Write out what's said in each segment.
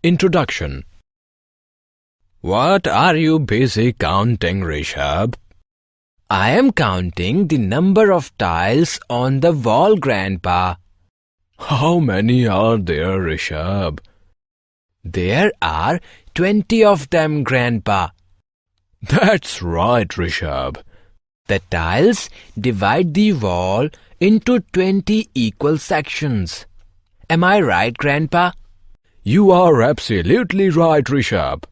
Introduction. What are you busy counting, Rishabh? I am counting the number of tiles on the wall, Grandpa. How many are there, Rishabh? There are 20 of them, Grandpa. That's right, Rishabh. The tiles divide the wall into 20 equal sections. Am I right, Grandpa? You are absolutely right, Rishabh.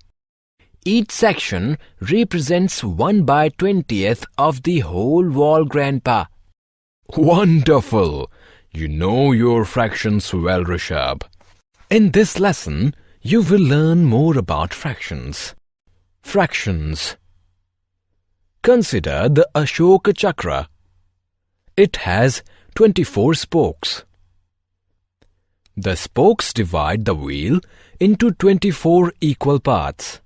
Each section represents 1/20th of the whole wall, Grandpa. Wonderful! You know your fractions well, Rishabh. In this lesson, you will learn more about fractions. Fractions. Consider the Ashoka Chakra. It has 24 spokes. The spokes divide the wheel into 24 equal parts.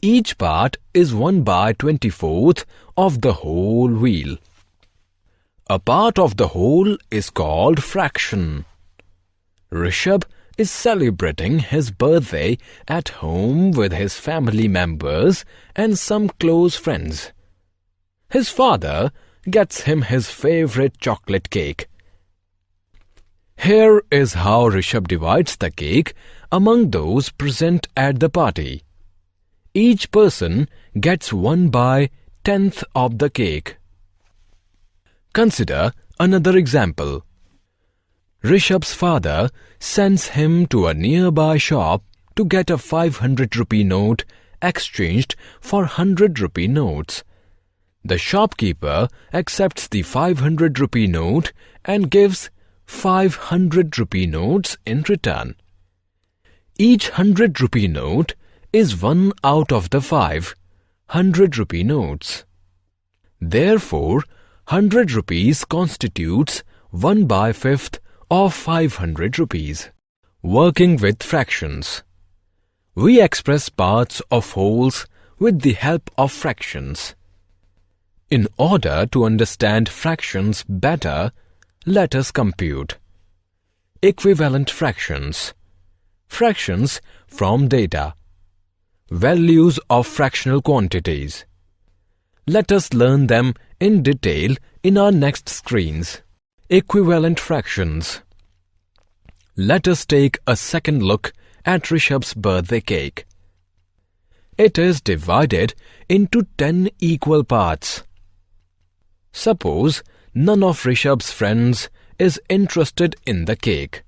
Each part is 1/24th of the whole wheel. A part of the whole is called fraction. Rishabh is celebrating his birthday at home with his family members and some close friends. His father gets him his favorite chocolate cake. Here is how Rishabh divides the cake among those present at the party. Each person gets 1/10th of the cake. Consider another example. Rishabh's father sends him to a nearby shop to get a 500 rupee note exchanged for 100 rupee notes. The shopkeeper accepts the 500 rupee note and gives 500 rupee notes in return. Each 100 rupee note is 1 out of the 500 rupee notes. Therefore, 100 rupees constitutes 1/5th of 500 rupees. Working with fractions. We express parts of wholes with the help of fractions. In order to understand fractions better, let us compute. Equivalent fractions. Fractions from data. Values of fractional quantities. Let us learn them in detail in our next screens. Equivalent fractions. Let us take a second look at Rishabh's birthday cake. It is divided into 10 equal parts. Suppose none of Rishabh's friends is interested in the cake.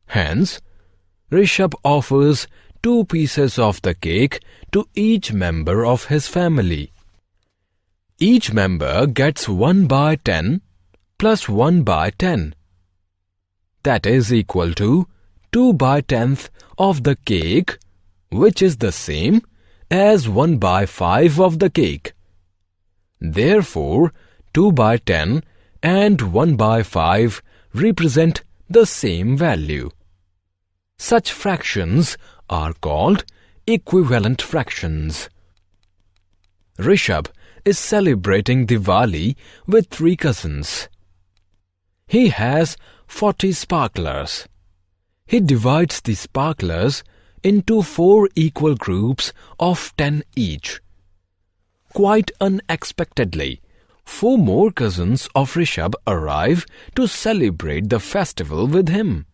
Hence, Rishabh offers 2 pieces of the cake to each member of his family. Each member gets 1/10 plus 1/10. That is equal to 2/10th of the cake, which is the same as 1/5 of the cake. Therefore, 2/10 and 1/5 represent the same value. Such fractions are called equivalent fractions. Rishabh is celebrating Diwali with 3 cousins. He has 40 sparklers. He divides the sparklers into 4 equal groups of 10 each. Quite unexpectedly, 4 more cousins of Rishabh arrive to celebrate the festival with him.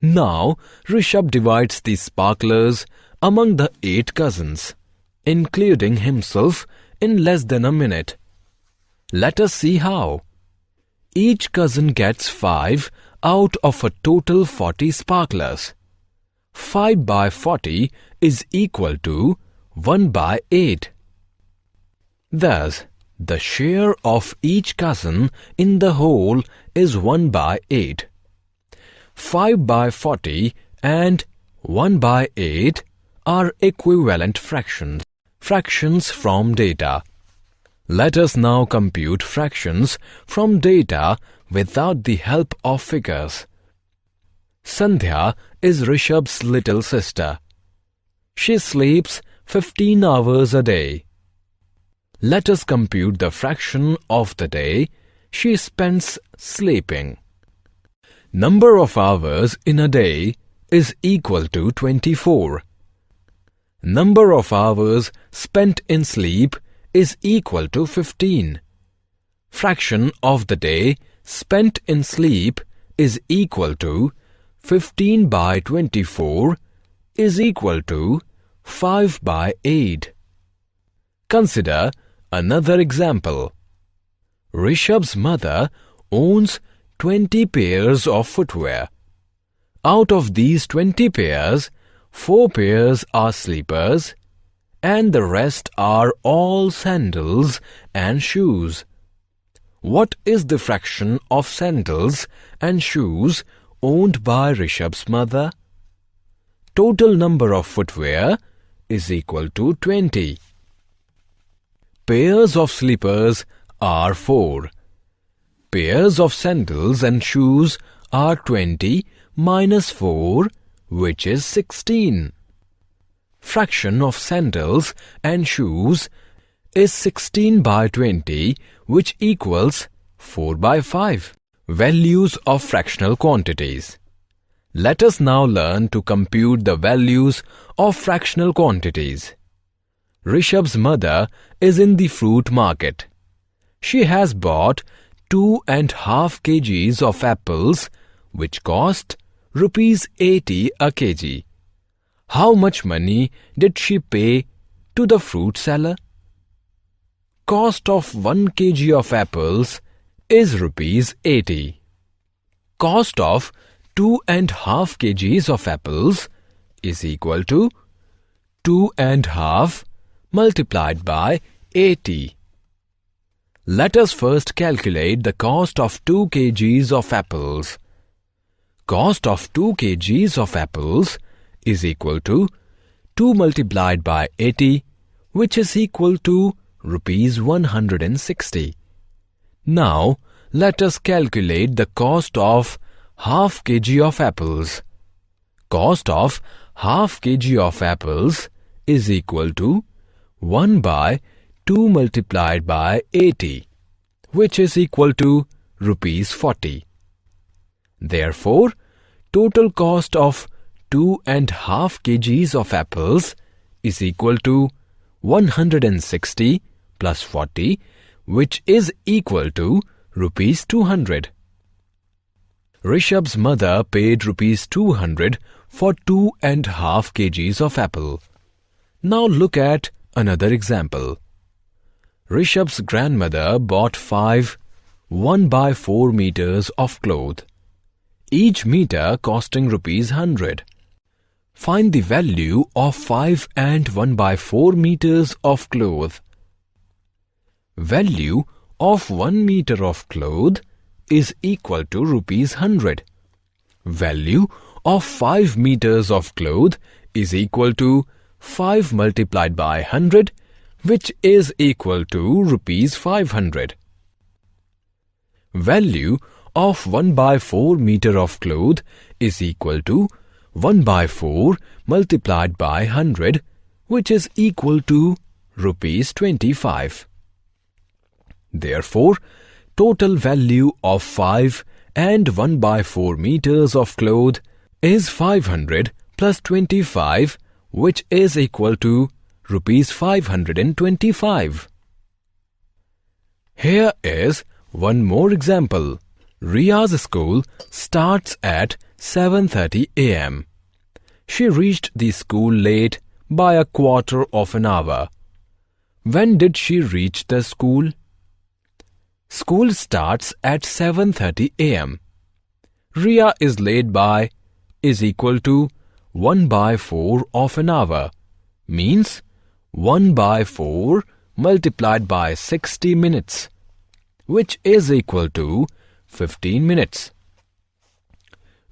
Now, Rishabh divides the sparklers among the 8 cousins, including himself, in less than a minute. Let us see how. Each cousin gets 5 out of a total 40 sparklers. 5/40 is equal to 1/8. Thus, the share of each cousin in the whole is 1/8. 5/40 and 1/8 are equivalent fractions. Fractions from data. Let us now compute fractions from data without the help of figures. Sandhya is Rishabh's little sister. She sleeps 15 hours a day. Let us compute the fraction of the day she spends sleeping. Number of hours in a day is equal to 24. Number of hours spent in sleep is equal to 15. Fraction of the day spent in sleep is equal to 15 by 24 is equal to 5 by 8. Consider another example. Rishabh's mother owns 20 pairs of footwear. Out of these 20 pairs, 4 pairs are slippers and the rest are all sandals and shoes. What is the fraction of sandals and shoes owned by Rishabh's mother? Total number of footwear is equal to 20. Pairs of slippers are 4. Pairs of sandals and shoes are 20 minus 4, which is 16. Fraction of sandals and shoes is 16 by 20, which equals 4 by 5. Values of fractional quantities. Let us now learn to compute the values of fractional quantities. Rishabh's mother is in the fruit market. She has bought 2.5 kgs of apples, which cost Rs 80 a kg. How much money did she pay to the fruit seller? Cost of 1 kg of apples is Rs 80. Cost of 2.5 kgs of apples is equal to 2.5 multiplied by 80. Let us first calculate the cost of 2 kgs of apples. Cost of 2 kgs of apples is equal to 2 multiplied by 80, which is equal to Rs 160. Now, let us calculate the cost of half kg of apples. Cost of half kg of apples is equal to 1 by 2 multiplied by 80, which is equal to Rs 40. Therefore, total cost of 2.5 kgs of apples is equal to 160 plus 40, which is equal to Rs 200. Rishabh's mother paid Rs 200 for 2.5 kgs of apple. Now look at another example. Rishabh's grandmother bought 5 1/4 meters of cloth, each meter costing Rs 100. Find the value of 5 and 1/4 meters of cloth. Value of 1 meter of cloth is equal to Rs 100. Value of 5 meters of cloth is equal to 5 multiplied by 100, which is equal to Rs 500. Value of 1/4 meter of cloth is equal to 1/4 multiplied by 100, which is equal to Rs 25. Therefore, total value of 5 and 1/4 meters of cloth is 500 plus 25, which is equal to Rs 525. Here is one more example. Ria's school starts at 7:30 a.m. She reached the school late by a quarter of an hour. When did she reach the school? School starts at 7:30 a.m. Ria is late by is equal to 1/4 of an hour, means 1/4 multiplied by 60 minutes, which is equal to 15 minutes.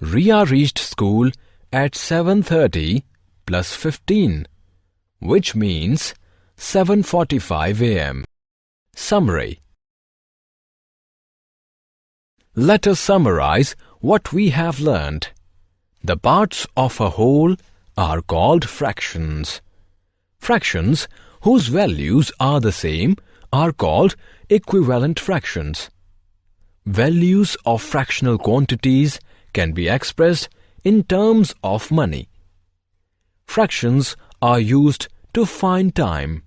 Ria reached school at 7:30 plus 15, which means 7:45 a.m. Summary. Let us summarize what we have learned. The parts of a whole are called fractions. Fractions whose values are the same are called equivalent fractions. Values of fractional quantities can be expressed in terms of money. Fractions are used to find time.